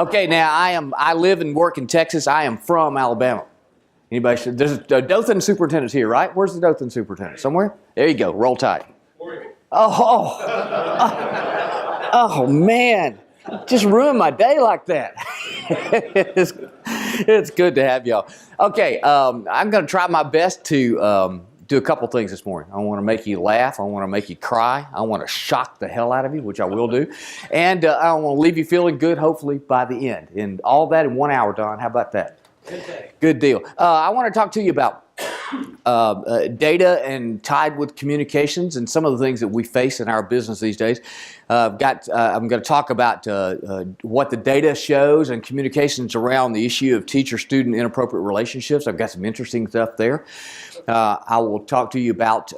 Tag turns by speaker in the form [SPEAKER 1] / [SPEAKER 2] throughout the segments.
[SPEAKER 1] Okay, now I live and work in Texas. I am from Alabama. Anybody should, there's a Dothan superintendent's here, right? Where's the Dothan superintendent? Somewhere? There you go. Roll Tide. Oh, man. Just ruined my day like that. It's good to have y'all. Okay, I'm going to try my best to do a couple things this morning. I want to make you laugh. I want to make you cry. I want to shock the hell out of you, which I will do. And I want to leave you feeling good, hopefully, by the end. And all that in 1 hour, Don. How about that? Good deal. I want to talk to you about data and tied with communications and some of the things that we face in our business these days. I'm going to talk about what the data shows and communications around the issue of teacher-student inappropriate relationships. I've got some interesting stuff there. I will talk to you about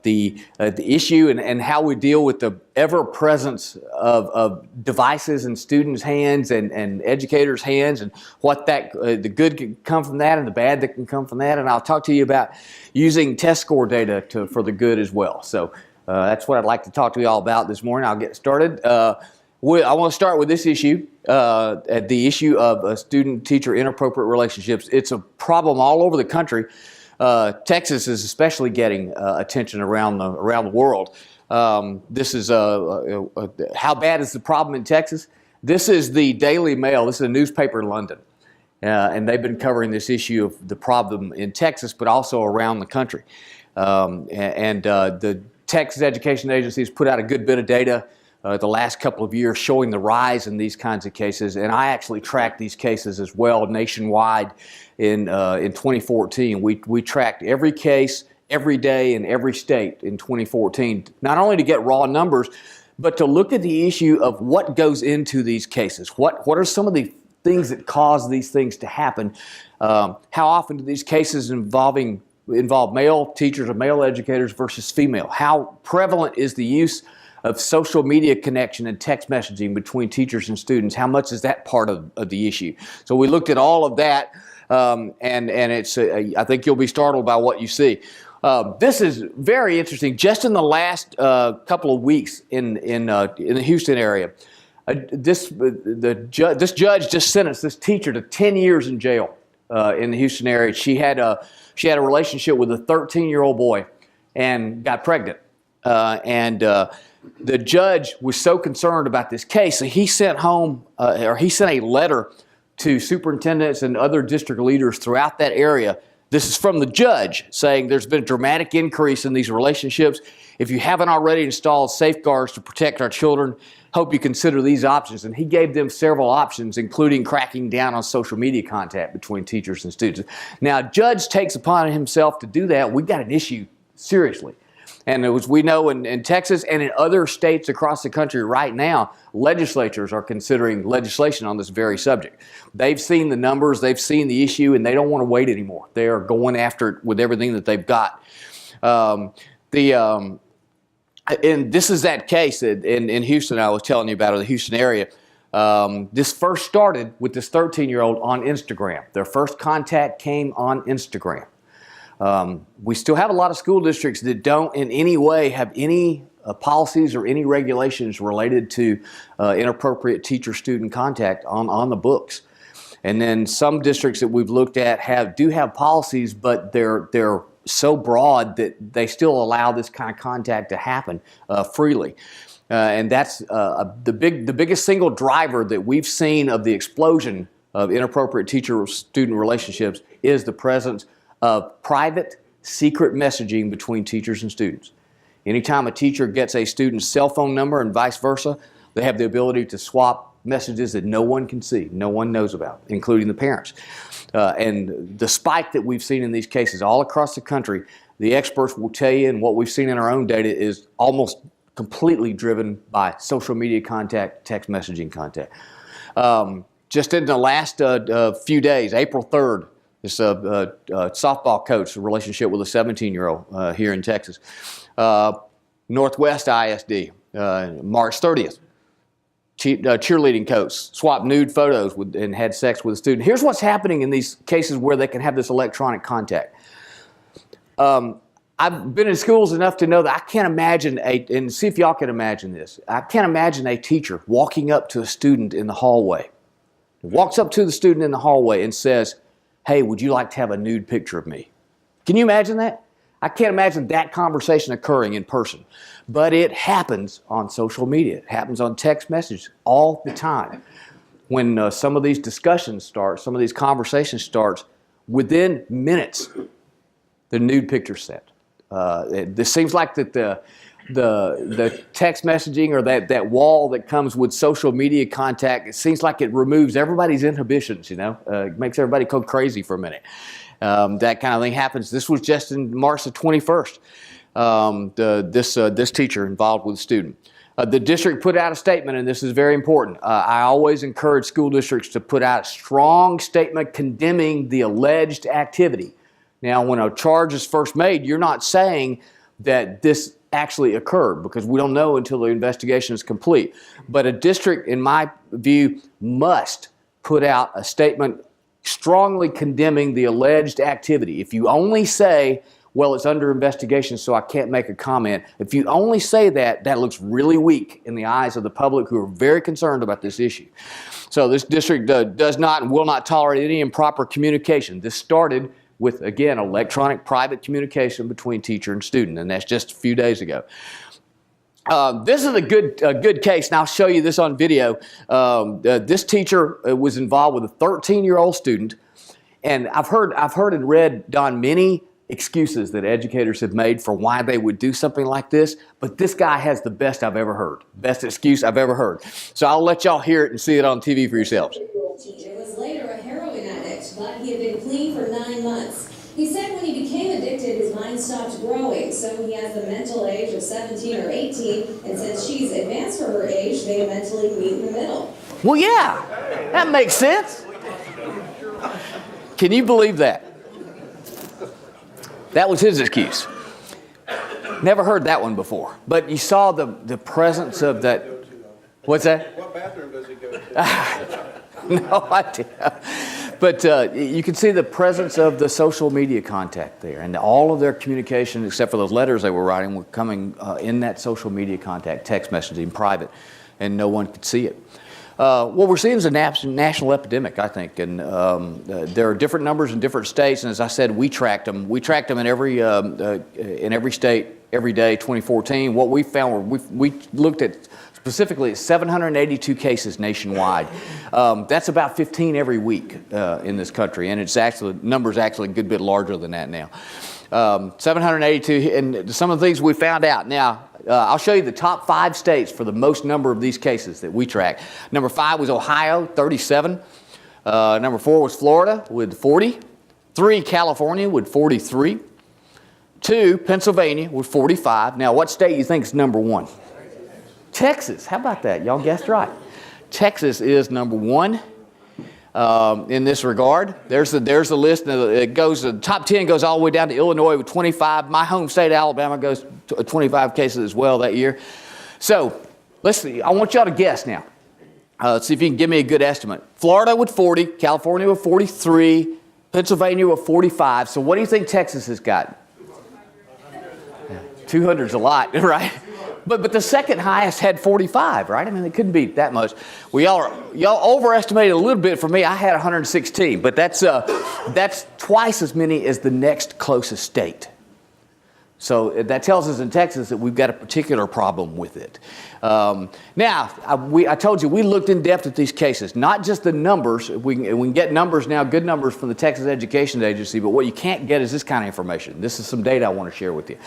[SPEAKER 1] the issue and how we deal with the ever-presence of devices in students' hands and educators' hands, and what the good can come from that and the bad that can come from that. And I'll talk to you about using test score data for the good as well. So that's what I'd like to talk to you all about this morning. I'll get started. I want to start with this issue, the issue of student-teacher inappropriate relationships. It's a problem all over the country. Texas is especially getting attention around the world. This is how bad is the problem in Texas? This is the Daily Mail. This is a newspaper in London, and they've been covering this issue of the problem in Texas, but also around the country. The Texas Education Agency has put out a good bit of data the last couple of years showing the rise in these kinds of cases, and I actually tracked these cases as well nationwide. In 2014, we tracked every case, every day in every state in 2014, not only to get raw numbers, but to look at the issue of what goes into these cases. What are some of the things that cause these things to happen? How often do these cases involve male teachers or male educators versus female? How prevalent is the use of social media connection and text messaging between teachers and students? How much is that part of the issue? So we looked at all of that, and it's I think you'll be startled by what you see. This is very interesting. Just in the last couple of weeks in the Houston area, this judge just sentenced this teacher to 10 years in jail in the Houston area. She had a relationship with a 13-year-old boy and got pregnant, the judge was so concerned about this case, so he sent a letter to superintendents and other district leaders throughout that area. This is from the judge saying there's been a dramatic increase in these relationships. If you haven't already installed safeguards to protect our children, hope you consider these options. And he gave them several options, including cracking down on social media contact between teachers and students. Now, a judge takes upon himself to do that. We've got an issue, seriously. And as we know in Texas and in other states across the country right now, legislatures are considering legislation on this very subject. They've seen the numbers, they've seen the issue, and they don't want to wait anymore. They are going after it with everything that they've got. And this is that case in Houston I was telling you about, or the Houston area. This first started with this 13-year-old on Instagram. Their first contact came on Instagram. We still have a lot of school districts that don't in any way have any policies or any regulations related to inappropriate teacher-student contact on the books. And then some districts that we've looked at do have policies, but they're so broad that they still allow this kind of contact to happen freely. And that's the biggest single driver that we've seen of the explosion of inappropriate teacher-student relationships is the presence of private, secret messaging between teachers and students. Anytime a teacher gets a student's cell phone number and vice versa, they have the ability to swap messages that no one can see, no one knows about, including the parents. And the spike that we've seen in these cases all across the country, the experts will tell you, and what we've seen in our own data is almost completely driven by social media contact, text messaging contact. Just in the last few days, April 3rd, this softball coach, a relationship with a 17-year-old here in Texas. Northwest ISD, March 30th. Cheerleading coach swapped nude photos and had sex with a student. Here's what's happening in these cases where they can have this electronic contact. I've been in schools enough to know that I can't imagine and see if y'all can imagine this. I can't imagine a teacher walking up to a student in the hallway walks up to the student in the hallway and says, "Hey, would you like to have a nude picture of me?" Can you imagine that? I can't imagine that conversation occurring in person, but it happens on social media. It happens on text messages all the time. When some of these discussions start, some of these conversations start, within minutes, the nude picture set. This seems like that the text messaging or that wall that comes with social media contact, it seems like it removes everybody's inhibitions, it makes everybody go crazy for a minute. That kind of thing happens. This was just in March the 21st, this teacher involved with a student. The district put out a statement, and this is very important. I always encourage school districts to put out a strong statement condemning the alleged activity. Now, when a charge is first made, you're not saying that this actually occurred, because we don't know until the investigation is complete. But a district, in my view, must put out a statement strongly condemning the alleged activity. If you only say, well, it's under investigation, so I can't make a comment. If you only say that, that looks really weak in the eyes of the public, who are very concerned about this issue. So this district does not and will not tolerate any improper communication. This started with, again, electronic private communication between teacher and student, and that's just a few days ago. This is a good case, and I'll show you this on video. This teacher was involved with a 13-year-old student, and I've heard and read, Don, many excuses that educators have made for why they would do something like this, but this guy has the best I've ever heard, best excuse I've ever heard. So I'll let y'all hear it and see it on TV for yourselves.
[SPEAKER 2] It was later a heroin addict, but he had been clean for 9 months. He said when he became addicted, his mind stopped growing, so he has the mental age of 17 or 18, and since she's advanced for her age, they mentally meet in the middle.
[SPEAKER 1] Well, yeah, that makes sense. Can you believe that? That was his excuse. Never heard that one before. But you saw the presence of that. What's that?
[SPEAKER 3] What bathroom does he go to?
[SPEAKER 1] No idea. But you can see the presence of the social media contact there, and all of their communication, except for those letters they were writing, were coming in that social media contact, text messaging, private, and no one could see it. What we're seeing is a national epidemic, I think, and there are different numbers in different states. And as I said, we tracked them. We tracked them in every state every day, 2014. What we found, we looked at specifically 782 cases nationwide. That's about 15 every week in this country, and numbers actually a good bit larger than that now. 782, and some of the things we found out. Now, I'll show you the top 5 states for the most number of these cases that we track. Number 5 was Ohio, 37. Number 4 was Florida with 40. 3, California with 43. 2, Pennsylvania with 45. Now, what state do you think is number 1? Texas. How about that? Y'all guessed right. Texas is number 1 in this regard. There's the list. It goes. The top 10 goes all the way down to Illinois with 25. My home state, Alabama, goes to 25 cases as well that year. So let's see. I want y'all to guess now. Let's see if you can give me a good estimate. Florida with 40, California with 43, Pennsylvania with 45. So what do you think Texas has got? 200 is a lot, right? But the second highest had 45, right? I mean, it couldn't be that much. Well, y'all overestimated a little bit for me. I had 116, but that's twice as many as the next closest state. So that tells us in Texas that we've got a particular problem with it. Now, I told you we looked in depth at these cases, not just the numbers. We can get numbers now, good numbers from the Texas Education Agency, but what you can't get is this kind of information. This is some data I want to share with you.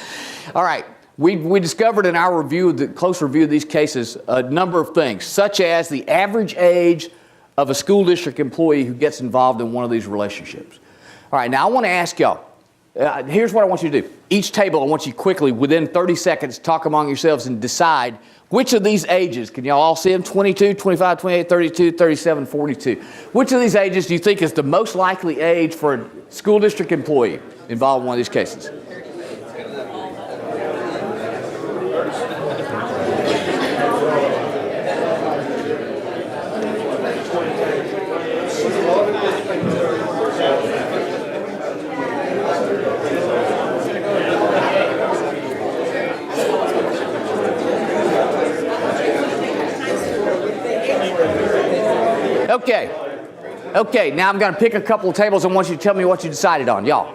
[SPEAKER 1] All right. We discovered in our review, the close review of these cases, a number of things, such as the average age of a school district employee who gets involved in one of these relationships. All right, now I want to ask y'all, here's what I want you to do. Each table, I want you quickly, within 30 seconds, talk among yourselves and decide which of these ages, can y'all all see them? 22, 25, 28, 32, 37, 42. Which of these ages do you think is the most likely age for a school district employee involved in one of these cases? Okay, Okay, now I'm going to pick a couple of tables. I want you to tell me what you decided on, y'all.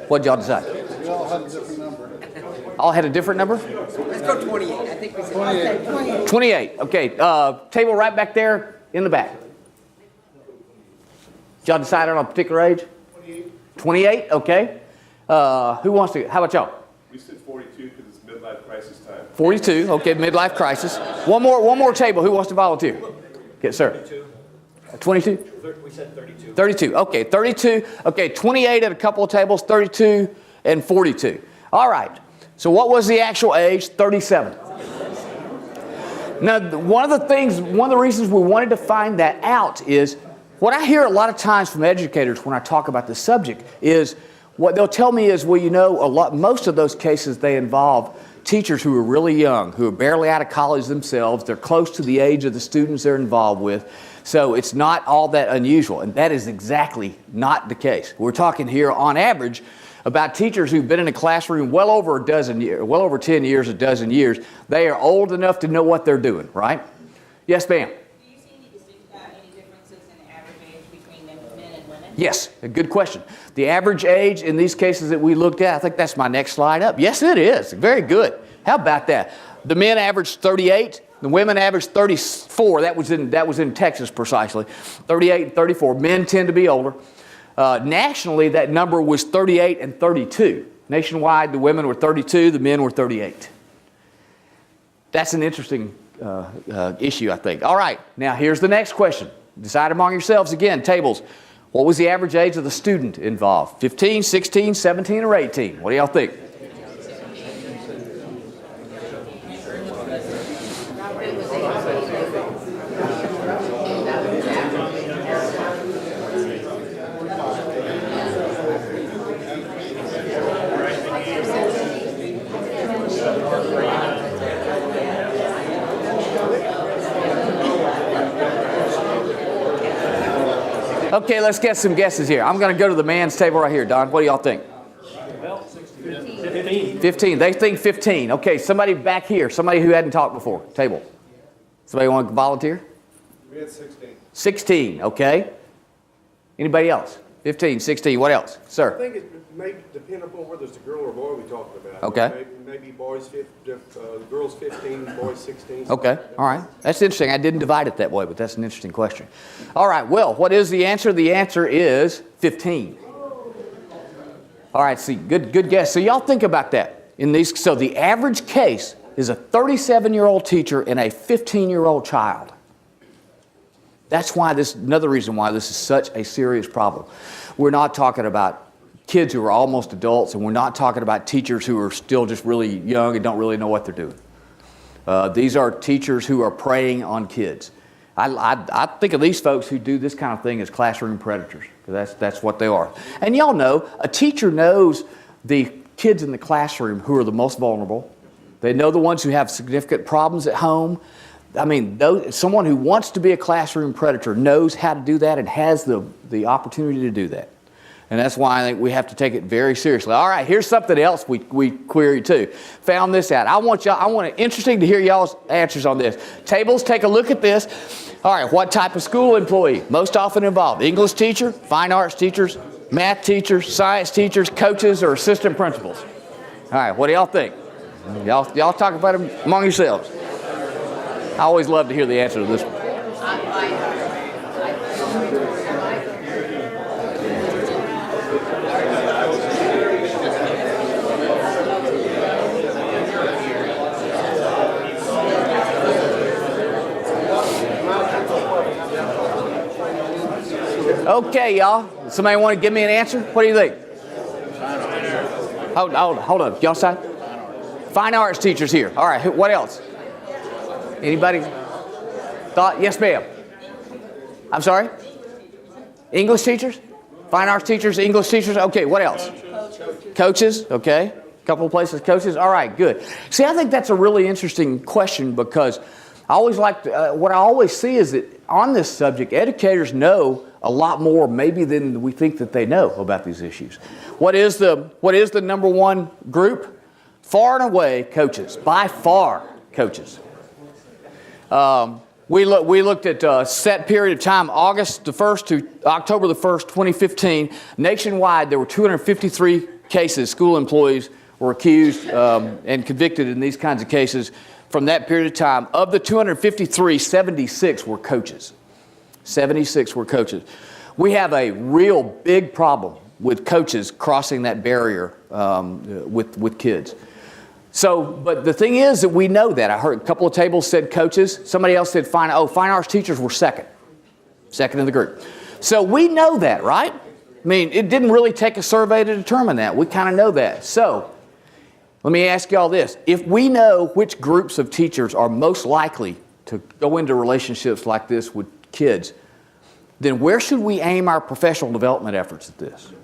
[SPEAKER 1] What did y'all decide?
[SPEAKER 3] We all had a different number.
[SPEAKER 1] All had a different number?
[SPEAKER 4] Let's go 28. I think we said
[SPEAKER 3] 28.
[SPEAKER 1] 28. Okay, table right back there in the back. Did y'all decide on a particular age? 28, okay. Who wants to, how about y'all?
[SPEAKER 5] We said 42 because it's midlife crisis time.
[SPEAKER 1] 42, okay, midlife crisis. One more table. Who wants to volunteer? Yes, sir. 22?
[SPEAKER 6] We said 32.
[SPEAKER 1] 32, okay, 32. Okay, 28 at a couple of tables, 32 and 42. All right, so what was the actual age? 37. Now, one of the reasons we wanted to find that out is what I hear a lot of times from educators when I talk about this subject is what they'll tell me is, well, you know, most of those cases, they involve teachers who are really young, who are barely out of college themselves. They're close to the age of the students they're involved with. So it's not all that unusual. And that is exactly not the case. We're talking here on average about teachers who've been in a classroom well over 10 years, a dozen years. They are old enough to know what they're doing, right? Yes, ma'am.
[SPEAKER 7] Do you see any differences in the average age between men and women?
[SPEAKER 1] Yes, a good question. The average age in these cases that we looked at, I think that's my next slide up. Yes, it is. Very good. How about that? The men averaged 38. The women averaged 34. That was in Texas precisely. 38 and 34. Men tend to be older. Nationally, that number was 38 and 32. Nationwide, the women were 32. The men were 38. That's an interesting issue, I think. All right. Now, here's the next question. Decide among yourselves again. Tables. What was the average age of the student involved? 15, 16, 17, or 18? What do y'all think? Okay, let's get some guesses here. I'm going to go to the man's table right here. Don, what do y'all think?
[SPEAKER 6] 15.
[SPEAKER 1] 15. They think 15. Okay, somebody back here. Somebody who hadn't talked before. Table. Somebody want to volunteer?
[SPEAKER 3] We had 16.
[SPEAKER 1] 16. Okay. Anybody else? 15, 16. What else?
[SPEAKER 8] I
[SPEAKER 1] Sir.
[SPEAKER 8] think it may depend upon whether it's a girl or boy we're talking about.
[SPEAKER 1] Okay.
[SPEAKER 8] Maybe girls 15, boys 16.
[SPEAKER 1] Okay. All right. That's interesting. I didn't divide it that way, but that's an interesting question. All right. Well, what is the answer? The answer is 15. All right. See, good guess. So y'all think about that. So the average case is a 37-year-old teacher and a 15-year-old child. That's why another reason why this is such a serious problem. We're not talking about kids who are almost adults, and we're not talking about teachers who are still just really young and don't really know what they're doing. These are teachers who are preying on kids. I think of these folks who do this kind of thing as classroom predators. That's what they are. And y'all know, a teacher knows the kids in the classroom who are the most vulnerable. They know the ones who have significant problems at home. I mean, someone who wants to be a classroom predator knows how to do that and has the opportunity to do that. And that's why I think we have to take it very seriously. All right, here's something else we queried too. Found this out. I want it interesting to hear y'all's answers on this. Tables, take a look at this. All right, what type of school employee most often involved? English teacher, fine arts teachers, math teachers, science teachers, coaches, or assistant principals? All right, what do y'all think? Y'all talk about them among yourselves. I always love to hear the answer to this one. Okay, y'all. Somebody want to give me an answer? What do you think? Hold on. Y'all side? Fine arts teachers here. All right. What else? Anybody thought? Yes, ma'am. I'm sorry? English teachers? Fine arts teachers, English teachers? Okay, what else? Coaches, okay. A couple of places, coaches. All right, good. See, I think that's a really interesting question because I always what I always see is that on this subject, educators know a lot more maybe than we think that they know about these issues. What is the number one group? Far and away, coaches. By far, coaches. We looked at a set period of time, August the 1st to October the 1st, 2015. Nationwide, there were 253 cases. School employees were accused and convicted in these kinds of cases from that period of time. Of the 253, 76 were coaches. 76 were coaches. We have a real big problem with coaches crossing that barrier with kids. So, but the thing is that we know that. I heard a couple of tables said coaches. Somebody else said fine arts teachers were second in the group. So we know that, right? I mean, it didn't really take a survey to determine that. We kind of know that. So, let me ask y'all this. If we know which groups of teachers are most likely to go into relationships like this with kids, then where should we aim our professional development efforts at this?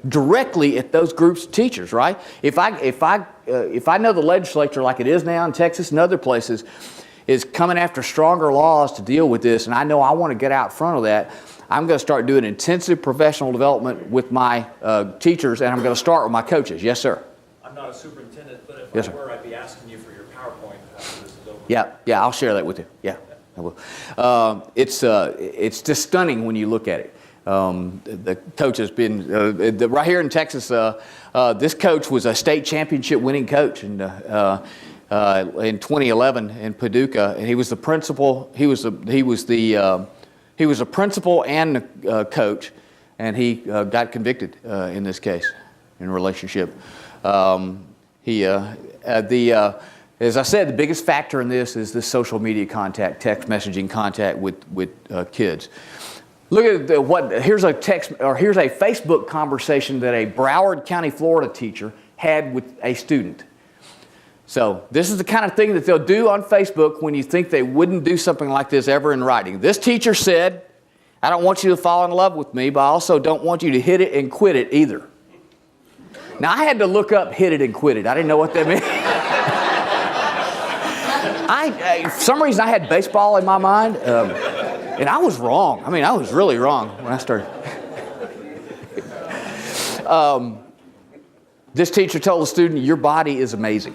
[SPEAKER 1] Directly at those groups of teachers, right? If I know the legislature, like it is now in Texas and other places, is coming after stronger laws to deal with this, and I know I want to get out front of that, I'm going to start doing intensive professional development with my teachers, and I'm going to start with my coaches. Yes, sir.
[SPEAKER 6] I'm not a superintendent, but if
[SPEAKER 1] Yes,
[SPEAKER 6] I
[SPEAKER 1] sir.
[SPEAKER 6] were, I'd be asking you for your PowerPoint after this is over.
[SPEAKER 1] Yeah, I'll share that with you. Yeah, I will. It's just stunning when you look at it. The coach has been right here in Texas. This coach was a state championship winning coach in 2011 in Paducah, and he was the principal. He was a principal and a coach, and he got convicted in this case in a relationship. As I said, the biggest factor in this is the social media contact, text messaging contact with kids. Look at here's a Facebook conversation that a Broward County, Florida teacher had with a student. So this is the kind of thing that they'll do on Facebook when you think they wouldn't do something like this ever in writing. This teacher said, "I don't want you to fall in love with me, but I also don't want you to hit it and quit it either." Now I had to look up "hit it and quit it." I didn't know what that meant. For some reason I had baseball in my mind. And I was wrong. I mean, I was really wrong when I started. This teacher told the student, "Your body is amazing."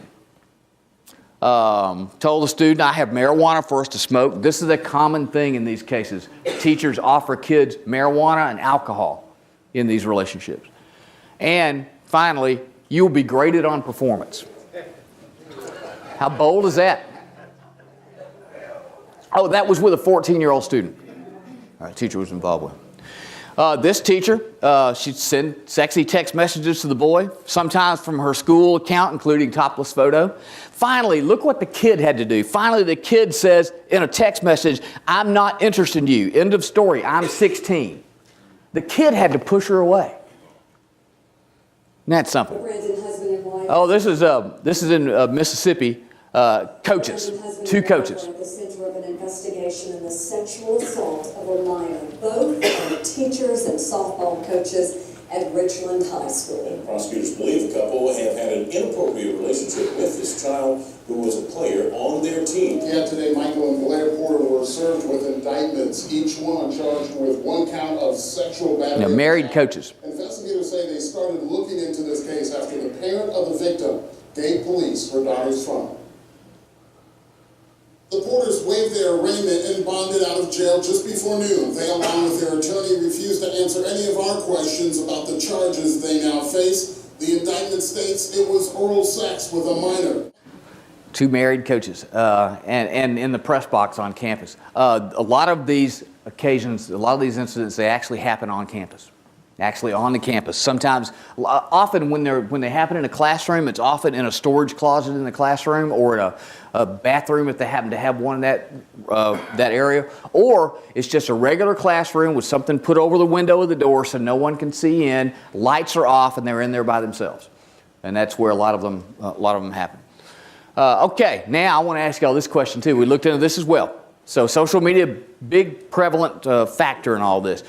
[SPEAKER 1] Told the student, "I have marijuana for us to smoke." This is a common thing in these cases. Teachers offer kids marijuana and alcohol in these relationships. And finally, "You will be graded on performance." How bold is that? Oh, that was with a 14-year-old student. All right, teacher was involved with. This teacher, she'd send sexy text messages to the boy, sometimes from her school account, including topless photo. Finally, look what the kid had to do. Finally, the kid says in a text message, "I'm not interested in you. End of story. I'm 16. The kid had to push her away. Isn't that something?
[SPEAKER 2] Brandon, husband and wife.
[SPEAKER 1] Oh, this is in Mississippi. Coaches, two coaches.
[SPEAKER 2] At the center of an investigation in the sexual assault of a minor. Both are teachers and softball coaches at Richland High School.
[SPEAKER 9] Prosecutors believe the couple have had an inappropriate relationship with this child who was a player on their team.
[SPEAKER 10] Yeah, today Michael and Blair Porter were served with indictments, each one charged with one count of sexual battery.
[SPEAKER 1] Now, married coaches.
[SPEAKER 10] Investigators say they started looking into this case after the parent of the victim gave police her daughter's phone. The Porters waived their arraignment and bonded out of jail just before noon. They, along with their attorney, refused to answer any of our questions about the charges they now face. The indictment states it was oral sex with a minor.
[SPEAKER 1] Two married coaches, and in the press box on campus. A lot of these occasions, a lot of these incidents, they actually happen on campus. Actually on the campus. Sometimes, often when they happen in a classroom, it's often in a storage closet in the classroom or in a bathroom if they happen to have one in that area. Or it's just a regular classroom with something put over the window of the door so no one can see in. Lights are off and they're in there by themselves. And that's where a lot of them happen. Okay, now I want to ask y'all this question too. We looked into this as well. So social media, big prevalent factor in all this.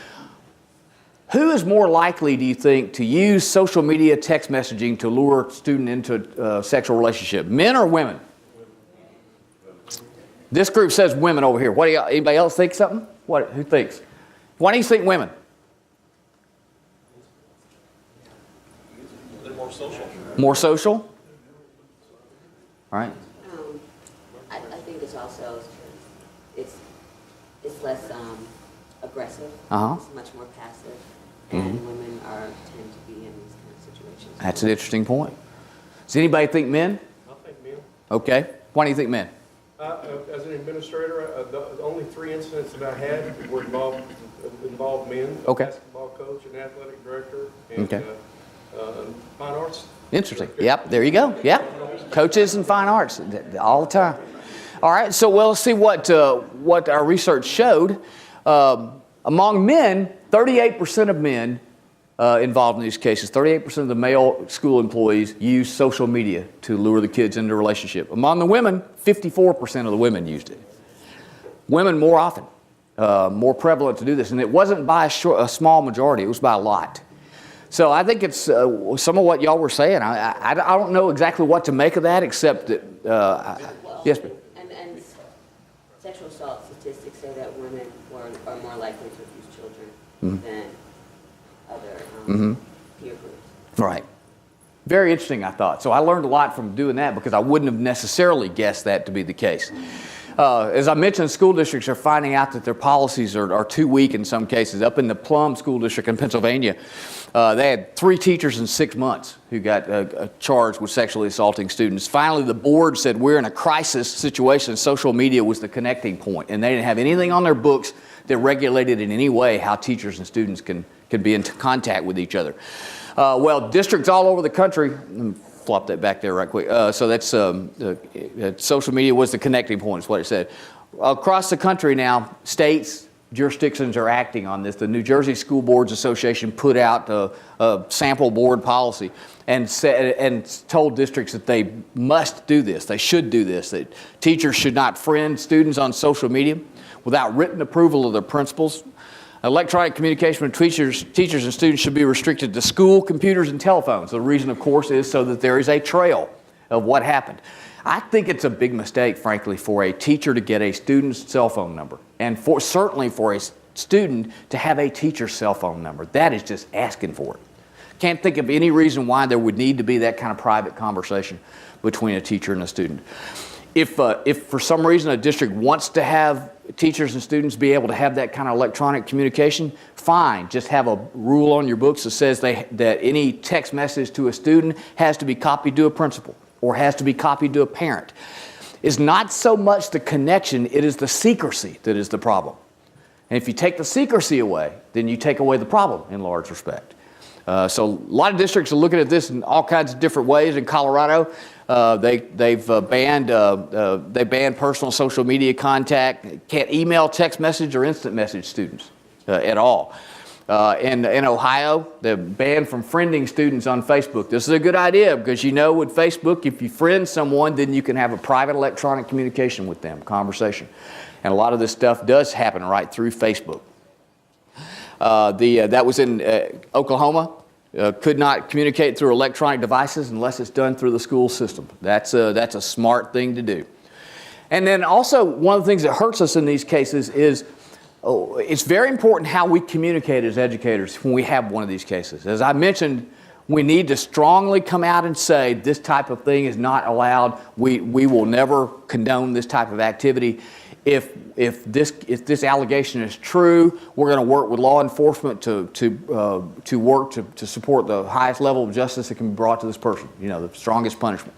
[SPEAKER 1] Who is more likely, do you think, to use social media text messaging to lure a student into a sexual relationship? Men or women? This group says women over here. What do y'all, anybody else think something? Who thinks? Why do you think women?
[SPEAKER 6] They're more social.
[SPEAKER 1] More social? All right.
[SPEAKER 11] I think it's also, it's is less aggressive.
[SPEAKER 1] Uh-huh.
[SPEAKER 11] It's much more passive, and women tend to be in these kind of situations.
[SPEAKER 1] That's an interesting point. Does anybody think men?
[SPEAKER 8] I think men.
[SPEAKER 1] Okay. Why do you think men?
[SPEAKER 8] As an administrator, the only 3 incidents that I had were involved men.
[SPEAKER 1] Okay.
[SPEAKER 8] A basketball coach, an athletic director, and
[SPEAKER 1] Okay.
[SPEAKER 8] fine arts.
[SPEAKER 1] Interesting. Yep, there you go. Yep. Coaches and fine arts all the time. All right, so let's see what our research showed. Among men, 38% of men involved in these cases, 38% of the male school employees use social media to lure the kids into a relationship. Among the women, 54% of the women used it. Women more often, more prevalent to do this. And it wasn't by a small majority, it was by a lot. So I think it's some of what y'all were saying. I don't know exactly what to make of that, except that, yes, ma'am.
[SPEAKER 11] And sexual assault statistics say that women are more likely to abuse children than other peer groups.
[SPEAKER 1] Right. Very interesting, I thought. So I learned a lot from doing that because I wouldn't have necessarily guessed that to be the case. As I mentioned, school districts are finding out that their policies are too weak in some cases. Up in the Plum School District in Pennsylvania, they had 3 teachers in 6 months who got charged with sexually assaulting students. Finally, the board said we're in a crisis situation. Social media was the connecting point, and they didn't have anything on their books that regulated in any way how teachers and students can be in contact with each other. Well, districts all over the country, let me flop that back there right quick. So that's social media was the connecting point, is what it said. Across the country now, states, jurisdictions are acting on this. The New Jersey School Boards Association put out a sample board policy and told districts that they must do this. They should do this. That teachers should not friend students on social media without written approval of their principals. Electronic communication with teachers and students should be restricted to school computers and telephones. The reason, of course, is so that there is a trail of what happened. I think it's a big mistake, frankly, for a teacher to get a student's cell phone number, and certainly for a student to have a teacher's cell phone number. That is just asking for it. Can't think of any reason why there would need to be that kind of private conversation between a teacher and a student. If for some reason a district wants to have teachers and students be able to have that kind of electronic communication, fine. Just have a rule on your books that says that any text message to a student has to be copied to a principal or has to be copied to a parent. It's not so much the connection, it is the secrecy that is the problem. And if you take the secrecy away, then you take away the problem in large respect. So a lot of districts are looking at this in all kinds of different ways. In Colorado, they banned personal social media contact. Can't email, text message, or instant message students at all. In Ohio, they're banned from friending students on Facebook. This is a good idea because with Facebook, if you friend someone, then you can have a private electronic communication with them, conversation. And a lot of this stuff does happen right through Facebook. That was in Oklahoma. Could not communicate through electronic devices unless it's done through the school system. That's a smart thing to do. And then also, one of the things that hurts us in these cases is it's very important how we communicate as educators when we have one of these cases. As I mentioned, we need to strongly come out and say this type of thing is not allowed. We will never condone this type of activity. If this allegation is true, we're going to work with law enforcement to work to support the highest level of justice that can be brought to this person. The strongest punishment.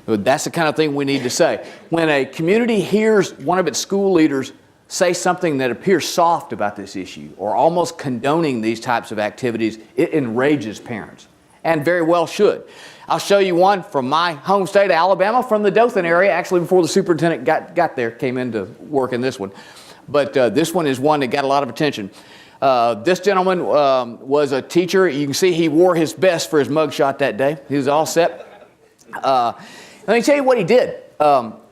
[SPEAKER 1] But that's the kind of thing we need to say. When a community hears one of its school leaders say something that appears soft about this issue or almost condoning these types of activities, it enrages parents, and very well should. I'll show you one from my home state of Alabama, from the Dothan area, actually before the superintendent got there, came into work in this one. But this one is one that got a lot of attention. This gentleman was a teacher. You can see he wore his best for his mugshot that day. He was all set. Let me tell you what he did.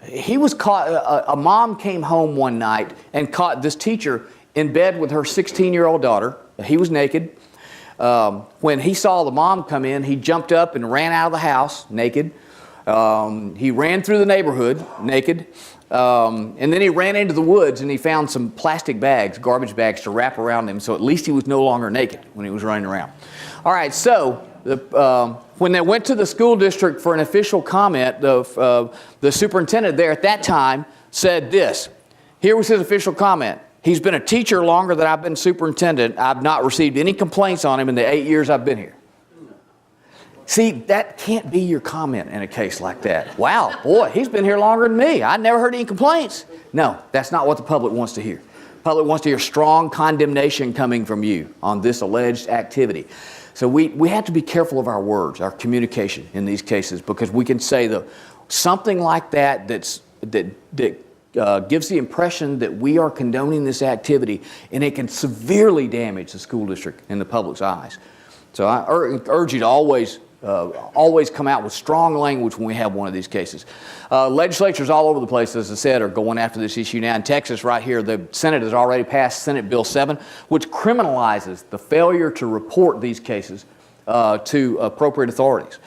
[SPEAKER 1] He was caught, a mom came home one night and caught this teacher in bed with her 16-year-old daughter. He was naked. When he saw the mom come in, he jumped up and ran out of the house naked. He ran through the neighborhood naked. And then he ran into the woods and he found some plastic bags, garbage bags, to wrap around him, so at least he was no longer naked when he was running around. All right, so when they went to the school district for an official comment, the superintendent there at that time said this. Here was his official comment. He's been a teacher longer than I've been superintendent. I've not received any complaints on him in the 8 years I've been here. See, that can't be your comment in a case like that. Wow, boy, he's been here longer than me. I never heard any complaints. No, that's not what the public wants to hear. The public wants to hear strong condemnation coming from you on this alleged activity. So we have to be careful of our words, our communication in these cases, because we can say something like that that gives the impression that we are condoning this activity, and it can severely damage the school district in the public's eyes. So I urge you to always come out with strong language when we have one of these cases. Legislatures all over the place, as I said, are going after this issue now. In Texas, right here, the Senate has already passed Senate Bill 7, which criminalizes the failure to report these cases to appropriate authorities.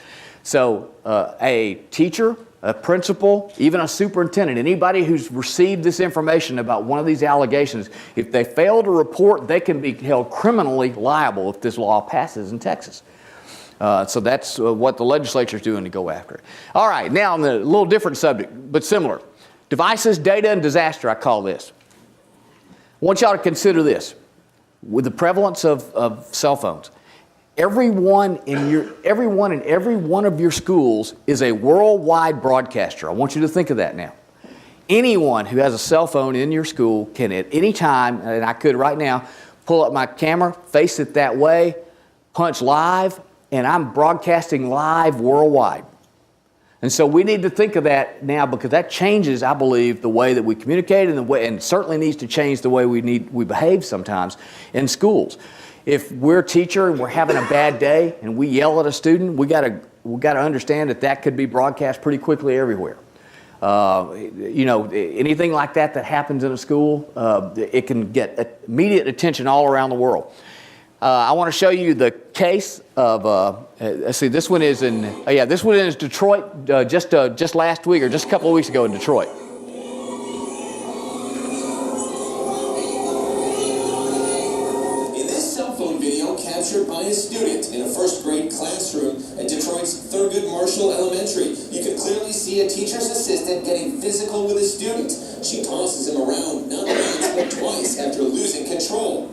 [SPEAKER 1] So a teacher, a principal, even a superintendent, anybody who's received this information about one of these allegations, if they fail to report, they can be held criminally liable if this law passes in Texas. So that's what the legislature is doing to go after it. All right, now on a little different subject, but similar. Devices, data, and disaster, I call this. I want y'all to consider this. With the prevalence of cell phones, everyone in every one of your schools is a worldwide broadcaster. I want you to think of that now. Anyone who has a cell phone in your school can at any time, and I could right now, pull up my camera, face it that way, punch live, and I'm broadcasting live worldwide. And so we need to think of that now, because that changes, I believe, the way that we communicate and certainly needs to change the way we behave sometimes in schools. If we're a teacher and we're having a bad day and we yell at a student, we got to understand that could be broadcast pretty quickly everywhere. Anything like that happens in a school, it can get immediate attention all around the world. I want to show you the case of, let's see, this one is Detroit, just last week or just a couple of weeks ago in Detroit.
[SPEAKER 9] In this cell phone video captured by a student in a first grade classroom at Detroit's Thurgood Marshall Elementary, you can clearly see a teacher's assistant getting physical with a student. She tosses him around not once but twice after losing control.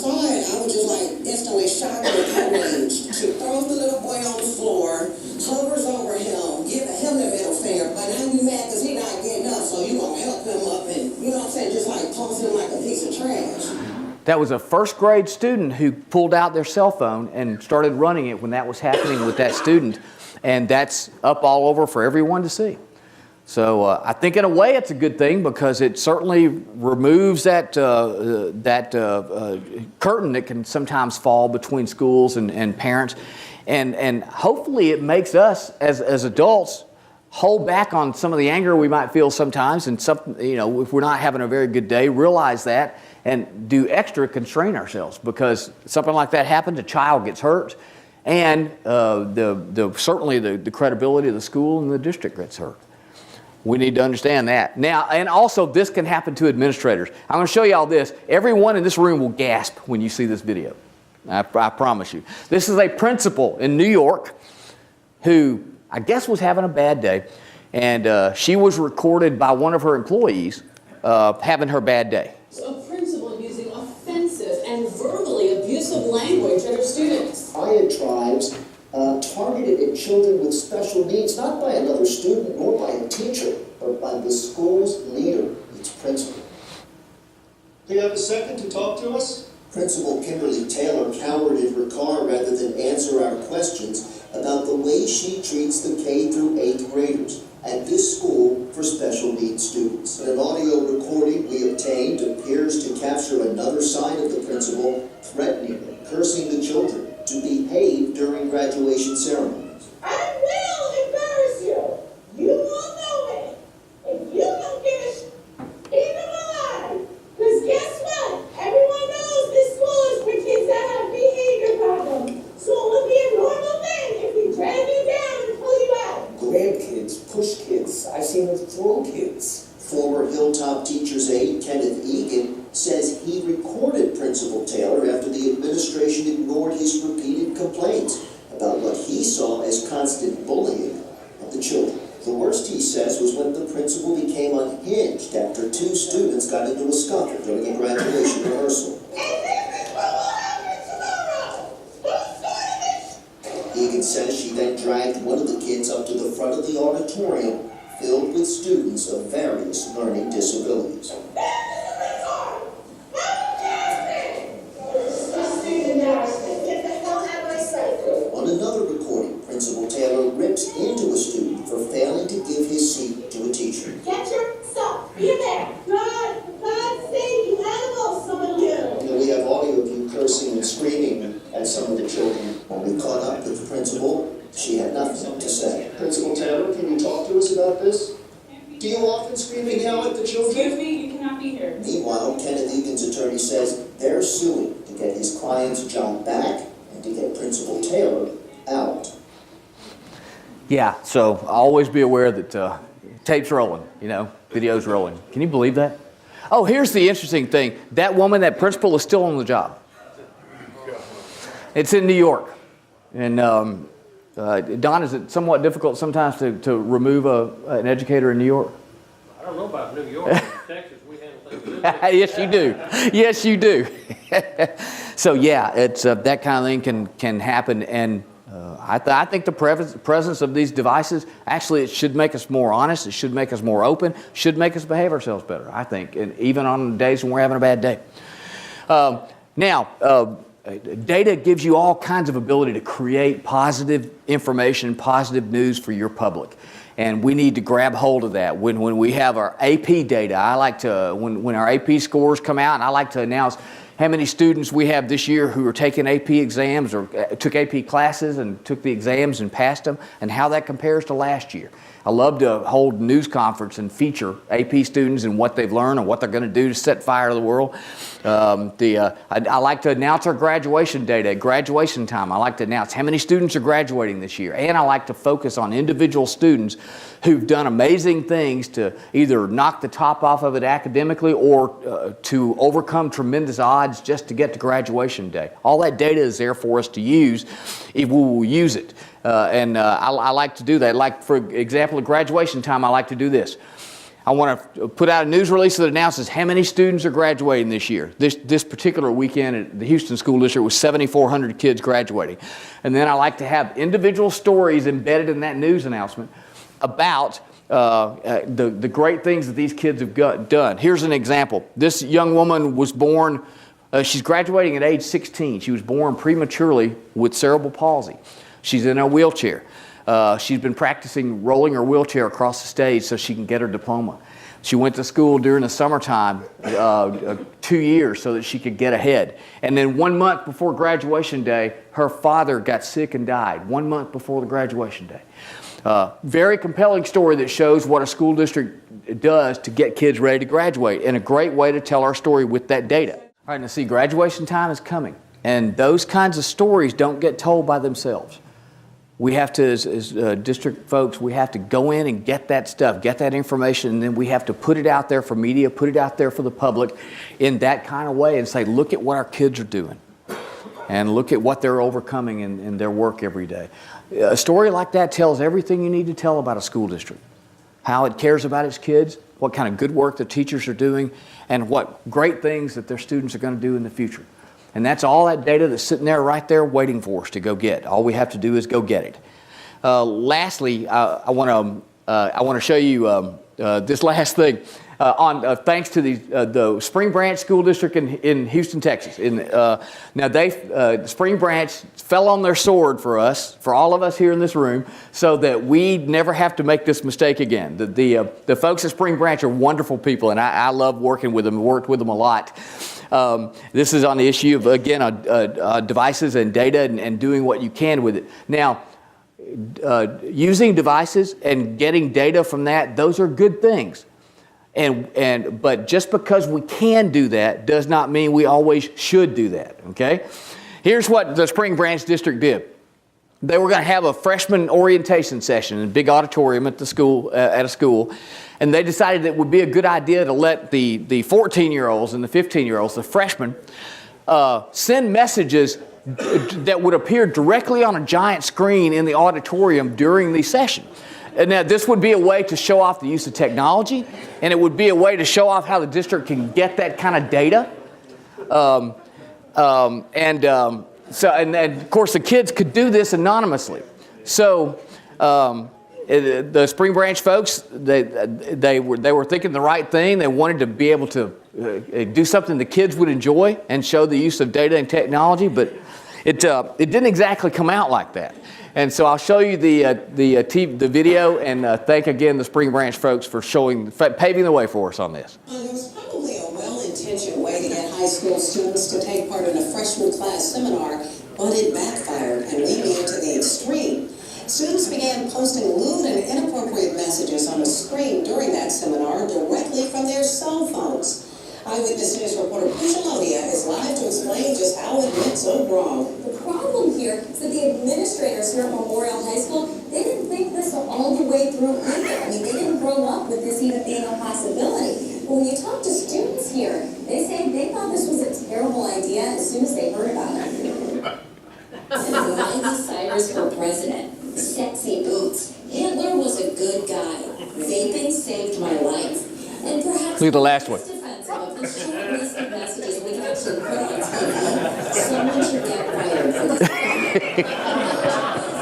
[SPEAKER 12] I was just like instantly shocked and outraged. She throws the little boy on the floor, hovers over him, giving him the middle finger, but now you mad because he not getting up, so you gonna help him up and, you know what I'm saying, just like toss him like a piece of trash.
[SPEAKER 1] That was a first grade student who pulled out their cell phone and started running it when that was happening with that student, and that's up all over for everyone to see. So I think in a way it's a good thing, because it certainly removes that curtain that can sometimes fall between schools and parents, and hopefully it makes us as adults hold back on some of the anger we might feel sometimes, and if we're not having a very good day, realize that and do extra constrain ourselves, because something like that happens, a child gets hurt, and certainly the credibility of the school and the district gets hurt. We need to understand that. Now, and also this can happen to administrators. I'm going to show you all this. Everyone in this room will gasp when you see this video. I promise you. This is a principal in New York who I guess was having a bad day, and she was recorded by one of her employees having her bad day.
[SPEAKER 2] A principal using offensive and verbally abusive language at her students.
[SPEAKER 12] Diatribes targeted at children with special needs, not by another student nor by a teacher, but by the school's leader, its principal.
[SPEAKER 13] Do you have a second to talk to us?
[SPEAKER 12] Principal Kimberly Taylor cowered in her car rather than answer our questions about the way she treats the K through 8th graders at this school for special needs students. An audio recording we obtained appears to capture another side of the principal threatening and cursing the children to behave during graduation ceremonies.
[SPEAKER 2] I will embarrass you. You won't know it. If you don't get it, keep them alive. Because guess what? Everyone knows this school is for kids that have behavior problems. So it would be a normal thing if we drag you down and pull you out.
[SPEAKER 12] Grab kids, push kids, I've seen them throw kids. Former Hilltop Teacher's aide Kenneth Egan says he recorded Principal Taylor after the administration ignored his repeated complaints about what he saw as constant bullying of the children. The worst he says was when the principal became unhinged after two students got into a scuffle during a graduation rehearsal. Egan says she then dragged one of the kids up to the front of the auditorium filled with students of various learning disabilities. On another recording, Principal Taylor rips into a student for failing to give his seat to a teacher.
[SPEAKER 14] Get your stuff! Be there! God save you animals, some of you!
[SPEAKER 12] We have audio of you cursing and screaming at some of the children. When we caught up with the principal, she had nothing to say.
[SPEAKER 13] Principal Taylor, can you talk to us about this? Do you often scream and yell at the children?
[SPEAKER 7] Excuse me, you cannot be here.
[SPEAKER 12] Meanwhile, Kenneth Egan's attorney says they're suing to get his client's job back and to get Principal Taylor out.
[SPEAKER 1] Yeah, so always be aware that tape's rolling, video's rolling. Can you believe that? Oh, here's the interesting thing. That woman, that principal, is still on the job. It's in New York. And Don, is it somewhat difficult sometimes to remove an educator in New York?
[SPEAKER 8] I don't know about New York. In Texas, we handle things.
[SPEAKER 1] Yes, you do. Yes, you do. So yeah, it's that kind of thing can happen, and I think the presence of these devices actually it should make us more honest. It should make us more open. Should make us behave ourselves better. I think, and even on days when we're having a bad day. Data gives you all kinds of ability to create positive information, positive news for your public. And we need to grab hold of that. When we have our AP data, I like to, when our AP scores come out, and I like to announce how many students we have this year who are taking AP exams or took AP classes and took the exams and passed them, and how that compares to last year. I love to hold a news conference and feature AP students and what they've learned and what they're going to do to set fire to the world. I like to announce our graduation data at graduation time. I like to announce how many students are graduating this year. And I like to focus on individual students who've done amazing things to either knock the top off of it academically or to overcome tremendous odds just to get to graduation day. All that data is there for us to use if we will use it. I like to do that. Like, for example, at graduation time, I like to do this. I want to put out a news release that announces how many students are graduating this year. This particular weekend at the Houston School District was 7,400 kids graduating. And then I like to have individual stories embedded in that news announcement about the great things that these kids have done. Here's an example. This young woman was born, she's graduating at age 16. She was born prematurely with cerebral palsy. She's in a wheelchair. She's been practicing rolling her wheelchair across the stage so she can get her diploma. She went to school during the summertime 2 years so that she could get ahead. And then 1 month before graduation day, her father got sick and died 1 month before the graduation day. Very compelling story that shows what a school district does to get kids ready to graduate, and a great way to tell our story with that data. All right, now see, graduation time is coming, and those kinds of stories don't get told by themselves. We have to, as district folks, we have to go in and get that stuff, get that information, and then we have to put it out there for media, put it out there for the public in that kind of way and say, look at what our kids are doing and look at what they're overcoming in their work every day. A story like that tells everything you need to tell about a school district, how it cares about its kids, what kind of good work the teachers are doing, and what great things that their students are going to do in the future. And that's all that data that's sitting there right there waiting for us to go get. All we have to do is go get it. Lastly, I want to show you this last thing. Thanks to the Spring Branch School District in Houston, Texas. Now Spring Branch fell on their sword for us, for all of us here in this room, so that we never have to make this mistake again. The folks at Spring Branch are wonderful people, and I love working with them. Worked with them a lot. This is on the issue of, again, devices and data and doing what you can with it. Now, using devices and getting data from that, those are good things. But just because we can do that does not mean we always should do that, okay? Here's what the Spring Branch District did. They were going to have a freshman orientation session in a big auditorium at a school, and they decided it would be a good idea to let the 14-year-olds and the 15-year-olds, the freshmen, send messages that would appear directly on a giant screen in the auditorium during the session. And now this would be a way to show off the use of technology, and it would be a way to show off how the district can get that kind of data. And of course the kids could do this anonymously. So the Spring Branch folks, they were thinking the right thing. They wanted to be able to do something the kids would enjoy and show the use of data and technology, but it didn't exactly come out like that. And so I'll show you the video, and thank again the Spring Branch folks for paving the way for us on this.
[SPEAKER 15] There was probably a well-intentioned way to get high school students to take part in a freshman class seminar, but it backfired, and we mean to the extreme. Students began posting lewd and inappropriate messages on a screen during that seminar directly from their cell phones. Eyewitness News reporter Pusha is live to explain just how it went so wrong.
[SPEAKER 2] The problem here is that the administrators here at Memorial High School, they didn't think this all the way through either. I mean, they didn't grow up with this even being a possibility. But when you talk to students here, they say they thought this was a terrible idea as soon as they heard about it. Miley Cyrus for president. Sexy boots. Hitler was a good guy. Vaping saved my life. And perhaps
[SPEAKER 1] look at the last one.
[SPEAKER 2] Of the short list of messages we can actually put on TV. Someone should get fired for these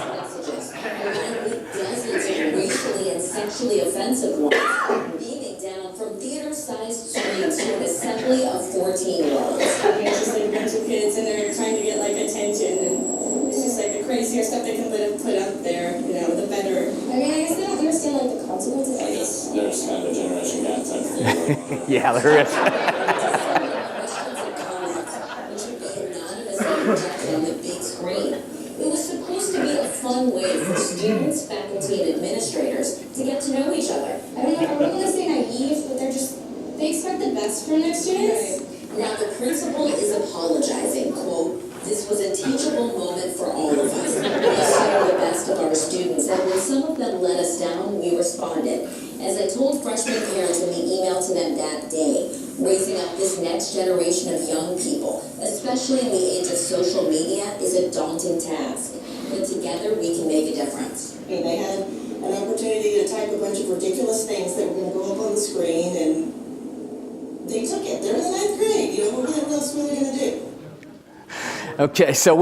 [SPEAKER 2] messages. Along with dozens of racially and sexually offensive ones beaming down from theater-sized screens to an assembly of 14-year-olds. It's just like a bunch of kids and they're trying to get like attention, and it's just like the crazier stuff they can put out there, the better. I mean, I guess they don't understand like the consequences of this.
[SPEAKER 12] There's kind of a generation gap type thing.
[SPEAKER 1] Yeah, there is.
[SPEAKER 2] On the big screen. It was supposed to be a fun way for students, faculty, and administrators to get to know each other. I don't know if I'm going to say naive, but they expect the best from their students. Now the principal is apologizing, quote, "This was a teachable moment for all of us. We saw the best of our students, and when some of them let us down, we responded. As I told freshman parents when we emailed to them that day, raising up this next generation of young people, especially in the age of social media, is a daunting task. But together we can make a difference."
[SPEAKER 15] And they had an opportunity to type a bunch of ridiculous things that were going to go up on the screen, and they took it. They're in the 9th grade. What else were they going to do?
[SPEAKER 1] Okay, so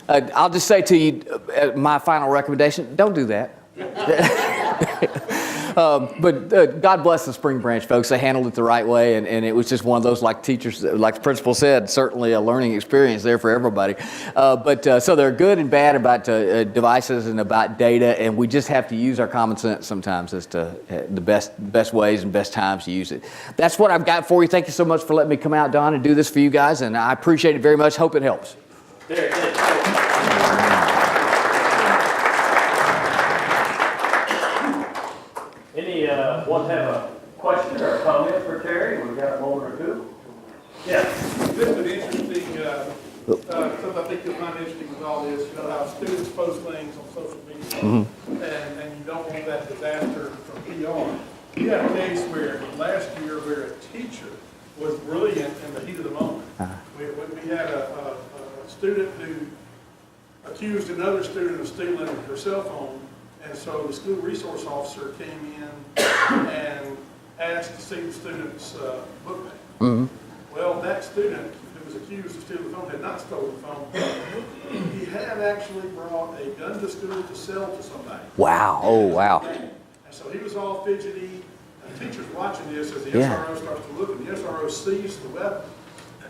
[SPEAKER 1] I'll just say to you, my final recommendation, don't do that. But God bless the Spring Branch folks. They handled it the right way, and it was just one of those, like the principal said, certainly a learning experience there for everybody. So they're good and bad about devices and about data, and we just have to use our common sense sometimes as to the best ways and best times to use it. That's what I've got for you. Thank you so much for letting me come out, Don, and do this for you guys, and I appreciate it very much. Hope it helps.
[SPEAKER 6] There, want to have a question or a comment for Terry? We've got a moment or two. Yeah.
[SPEAKER 3] This is an interesting, something I think you'll find interesting with all this, how students post things on social media, and you don't want that disaster from PR. We had a case where last year where a teacher was brilliant in the heat of the moment. We had a student who accused another student of stealing her cell phone. And so the school resource officer came in and asked to see the student's book bag. Well, that student who was accused of stealing the phone had not stolen the phone. He had actually brought a gun to school to sell to somebody.
[SPEAKER 1] Wow. Oh, wow.
[SPEAKER 3] And so he was all fidgety. And the teacher's watching this as the SRO starts to look, and the SRO sees the weapon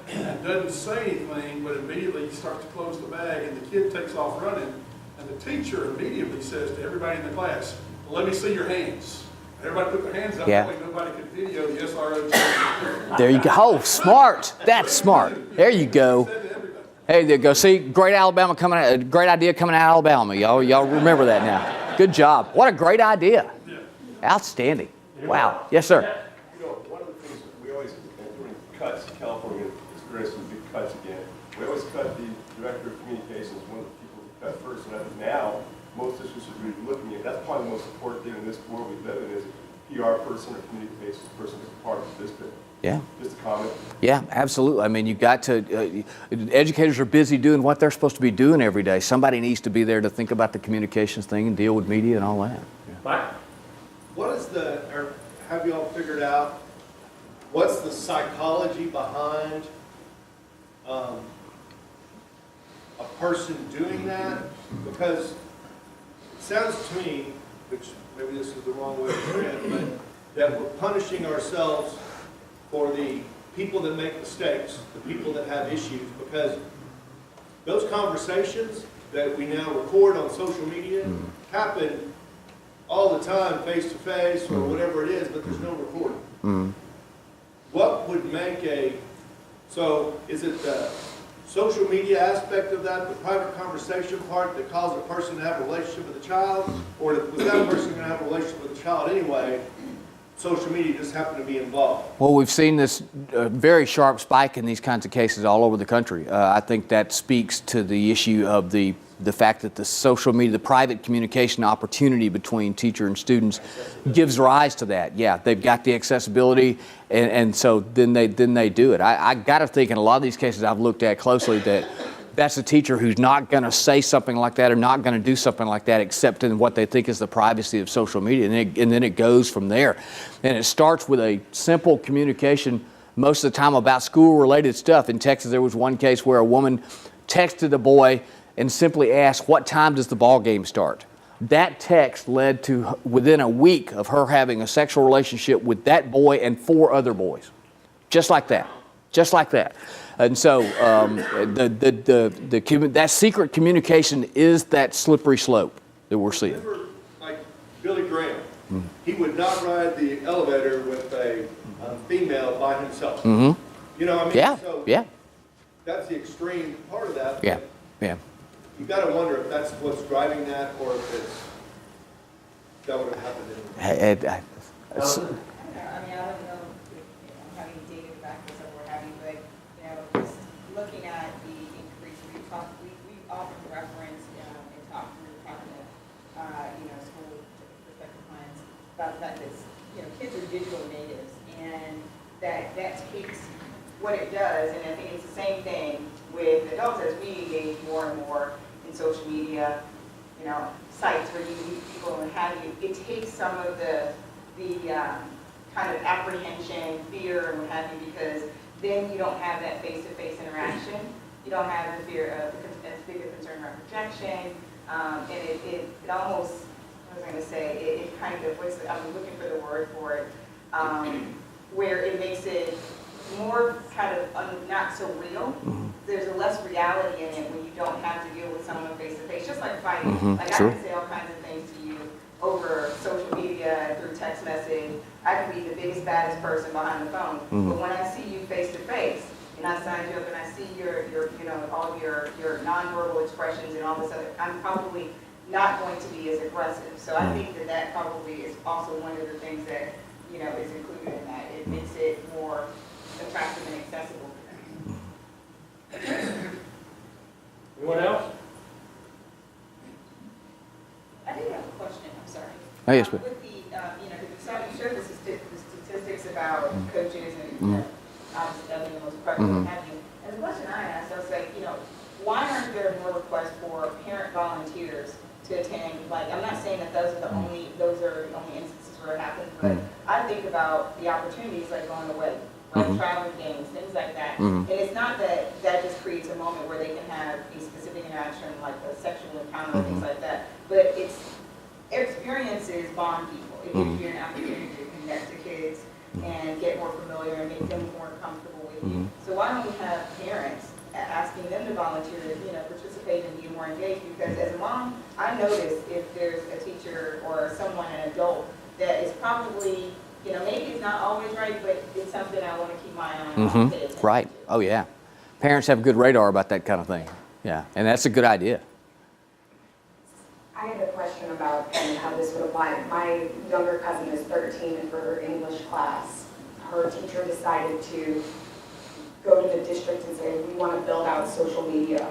[SPEAKER 3] and doesn't say anything, but immediately he starts to close the bag, and the kid takes off running. And the teacher immediately says to everybody in the class, "Let me see your hands." Everybody put their hands up, that way nobody could video the SRO.
[SPEAKER 1] There you go. Oh, smart. That's smart. There you go. Hey, there you go. See, great Alabama coming out. Great idea coming out of Alabama. Y'all remember that now. Good job. What a great idea. Outstanding. Wow. Yes, sir.
[SPEAKER 5] One of the things we always, during cuts, California experienced some big cuts again. We always cut the director of communications, one of the people who cut first. And I think now, most districts are really looking at, that's probably the most important thing in this world we live in, is a PR person or communications person as part of the district.
[SPEAKER 1] Yeah.
[SPEAKER 5] Just a comment.
[SPEAKER 1] Yeah, absolutely. I mean, you got to, educators are busy doing what they're supposed to be doing every day. Somebody needs to be there to think about the communications thing and deal with media and all that. Yeah.
[SPEAKER 6] Mike?
[SPEAKER 16] What is or have you all figured out, what's the psychology behind a person doing that? Because it sounds to me, which maybe this is the wrong way to say it, but that we're punishing ourselves for the people that make mistakes, the people that have issues, because those conversations that we now record on social media happen all the time, face to face or whatever it is, but there's no recording. What would make so is it the social media aspect of that, the private conversation part that caused a person to have a relationship with a child, or was that person going to have a relationship with a child anyway? Social media just happened to be involved.
[SPEAKER 1] Well, we've seen this very sharp spike in these kinds of cases all over the country. I think that speaks to the issue of the fact that the social media, the private communication opportunity between teacher and students gives rise to that. Yeah, they've got the accessibility, and so then they do it. I got to think in a lot of these cases I've looked at closely that that's a teacher who's not going to say something like that or not going to do something like that except in what they think is the privacy of social media. And then it goes from there. And it starts with a simple communication most of the time about school-related stuff. In Texas, there was one case where a woman texted a boy and simply asked, "What time does the ball game start?" That text led to, within a week of her having a sexual relationship with that boy and 4 other boys. Just like that. Just like that. And so that secret communication is that slippery slope that we're seeing.
[SPEAKER 16] Remember, like Billy Graham, he would not ride the elevator with a female by himself. You know, I mean,
[SPEAKER 1] Yeah,
[SPEAKER 16] so
[SPEAKER 1] yeah.
[SPEAKER 16] that's the extreme part of that.
[SPEAKER 1] Yeah, yeah.
[SPEAKER 16] You got to wonder if that's what's driving that, or if that would have happened anyway.
[SPEAKER 7] I mean, I don't know if I'm having data to back this up or have you, but just looking at the increase, we often reference and talk through talking to school prospective clients about the fact that kids are digital natives, and that takes what it does, and I think it's the same thing with adults as we engage more and more in social media, sites where you meet people and have you. It takes some of the kind of apprehension, fear, and what have you, because then you don't have that face-to-face interaction. You don't have the fear of as big a concern around rejection, and it almost, what was I going to say? It kind of I'm looking for the word for it, where it makes it more kind of not so real. There's a less reality in it when you don't have to deal with someone face to face, just like fighting. Like
[SPEAKER 1] Sure.
[SPEAKER 7] I can say all kinds of things to you over social media, through text message. I can be the biggest, baddest person behind the phone. But when I see you face to face, and I signed you up and I see your all your nonverbal expressions and all this other, I'm probably not going to be as aggressive. So I think that probably is also one of the things that is included in that. It makes it more attractive and accessible for them.
[SPEAKER 6] Anyone else?
[SPEAKER 7] I did have a question, I'm sorry.
[SPEAKER 1] Oh, yes, ma'am.
[SPEAKER 7] With the, you showed the statistics about coaches and obviously the most prevalent and have you. And the question I asked, I was like, why aren't there more requests for parent volunteers to attend? Like, I'm not saying that those are the only instances where it happens, but I think about the opportunities like going away. Traveling games, things like that. And it's not that just creates a moment where they can have a specific interaction like a sexual encounter and things like that, but it's experiences bond people. It gives you an opportunity to connect to kids and get more familiar and make them more comfortable with you. So why don't we have parents asking them to volunteer to participate and be more engaged? Because as a mom, I notice if there's a teacher or someone, an adult, that is probably maybe it's not always right, but it's something I want to keep my eye on.
[SPEAKER 1] Right. Oh, yeah. Parents have good radar about that kind of thing. Yeah. And that's a good idea.
[SPEAKER 17] I had a question about how this would apply. My younger cousin is 13, and for her English class, her teacher decided to go to the district and say, we want to build out social media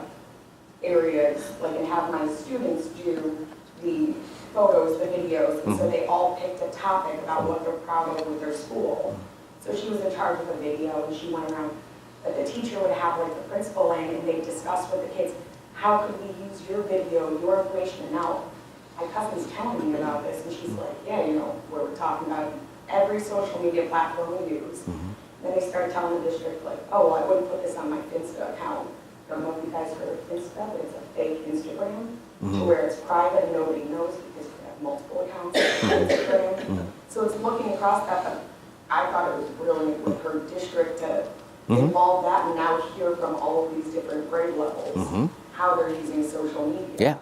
[SPEAKER 17] areas, and have my students do the photos, the videos, and so they all picked a topic about what they're proud of with their school. So she was in charge of the video, and she went around, but the teacher would have the principal in, and they discussed with the kids, how could we use your video, your information? And now, I my cousin's telling me about this, and she's like, yeah, you know, we're talking about every social media platform we use. Then they started telling the district, like, oh, well, I wouldn't put this on my Finsta account. I don't know if you guys heard of Finsta, but it's a fake Instagram, to where it's private and nobody knows because we have multiple accounts on Instagram. So it's looking across that, but I thought it was brilliant with her district to involve that and now hear from all of these different grade levels how they're using social media.
[SPEAKER 1] Yeah.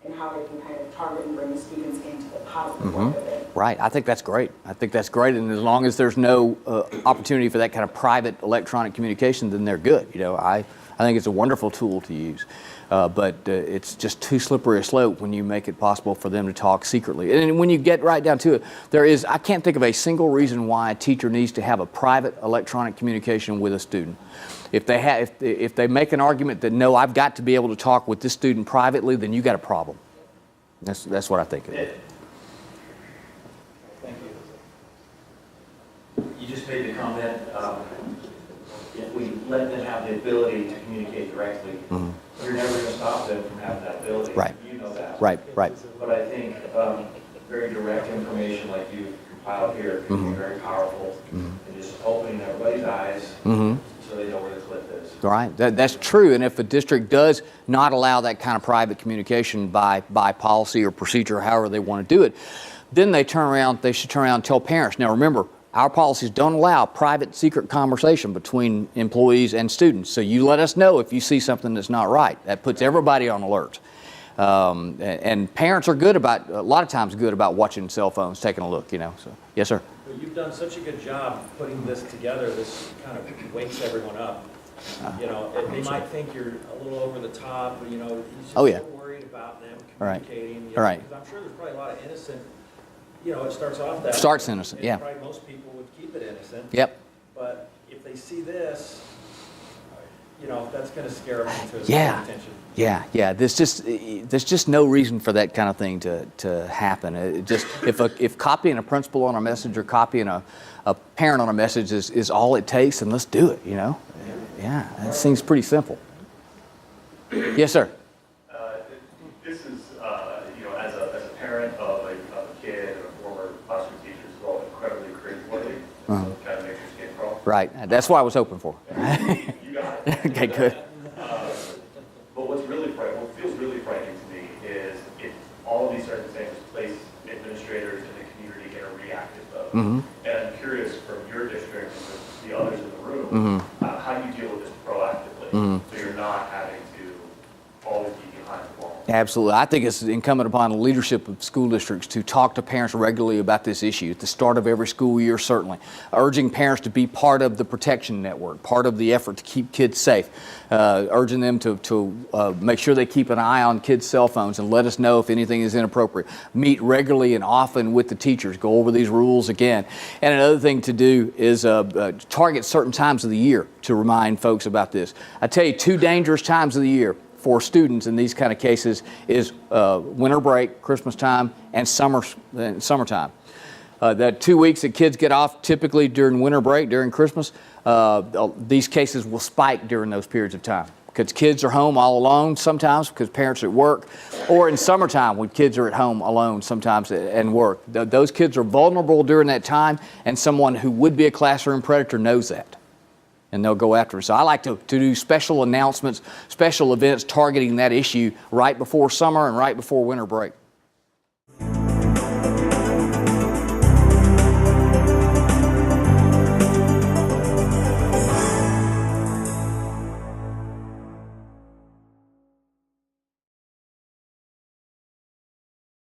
[SPEAKER 17] And how they can kind of target and bring the students into the positive way of it.
[SPEAKER 1] Right. I think that's great. I think that's great. And as long as there's no opportunity for that kind of private electronic communication, then they're good. You know, I think it's a wonderful tool to use. But it's just too slippery a slope when you make it possible for them to talk secretly. And when you get right down to it, I can't think of a single reason why a teacher needs to have a private electronic communication with a student. If they make an argument that, no, I've got to be able to talk with this student privately, then you got a problem. That's what I think of it.
[SPEAKER 18] Thank you. You just made the comment, if we let them have the ability to communicate directly, you're never going to stop them from having that ability.
[SPEAKER 1] Right.
[SPEAKER 18] You know that.
[SPEAKER 1] Right.
[SPEAKER 18] But I think very direct information like you've compiled here can be very powerful, and just opening everybody's eyes so they know where the clip is.
[SPEAKER 1] Right. That's true. And if the district does not allow that kind of private communication by policy or procedure, however they want to do it, then they should turn around and tell parents. Now remember, our policies don't allow private, secret conversation between employees and students. So you let us know if you see something that's not right. That puts everybody on alert. And parents are a lot of times good about watching cell phones, taking a look, you know. So, yes, sir.
[SPEAKER 19] Well, you've done such a good job putting this together. This kind of wakes everyone up. You know, they might think you're a little over the top, but you know, he's just so worried about them communicating.
[SPEAKER 1] All right.
[SPEAKER 19] Because I'm sure there's probably a lot of innocent. You know, it starts off that.
[SPEAKER 1] Starts innocent, yeah.
[SPEAKER 19] Probably most people would keep it innocent.
[SPEAKER 1] Yep.
[SPEAKER 19] But if they see this, you know, that's going to scare them into attention.
[SPEAKER 1] Yeah. There's just no reason for that kind of thing to happen. If copying a principal on a message or copying a parent on a message is all it takes, then let's do it. You know. Yeah, that seems pretty simple. Yes, sir.
[SPEAKER 20] This is, you know, as a parent of a kid and a former classroom teacher, it's all incredibly cringeworthy. So it kind of makes your skin crawl.
[SPEAKER 1] Right. That's what I was hoping for.
[SPEAKER 20] You got it.
[SPEAKER 1] Okay, good.
[SPEAKER 20] But what feels really frightening to me is if all of these circumstances place administrators in the community in a reactive mode. And I'm curious from your district and the others in the room, how do you deal with this proactively so you're not having to always be behind the ball?
[SPEAKER 1] Absolutely. I think it's incumbent upon the leadership of school districts to talk to parents regularly about this issue at the start of every school year, certainly. Urging parents to be part of the protection network, part of the effort to keep kids safe. Urging them to make sure they keep an eye on kids' cell phones and let us know if anything is inappropriate. Meet regularly and often with the teachers. Go over these rules again. And another thing to do is target certain times of the year to remind folks about this. I tell you, 2 dangerous times of the year for students in these kind of cases is winter break, Christmas time, and summertime. That 2 weeks that kids get off typically during winter break, during Christmas, these cases will spike during those periods of time because kids are home all alone sometimes because parents are at work, or in summertime when kids are at home alone sometimes and work. Those kids are vulnerable during that time, and someone who would be a classroom predator knows that. And they'll go after it. So I like to do special announcements, special events targeting that issue right before summer and right before winter break.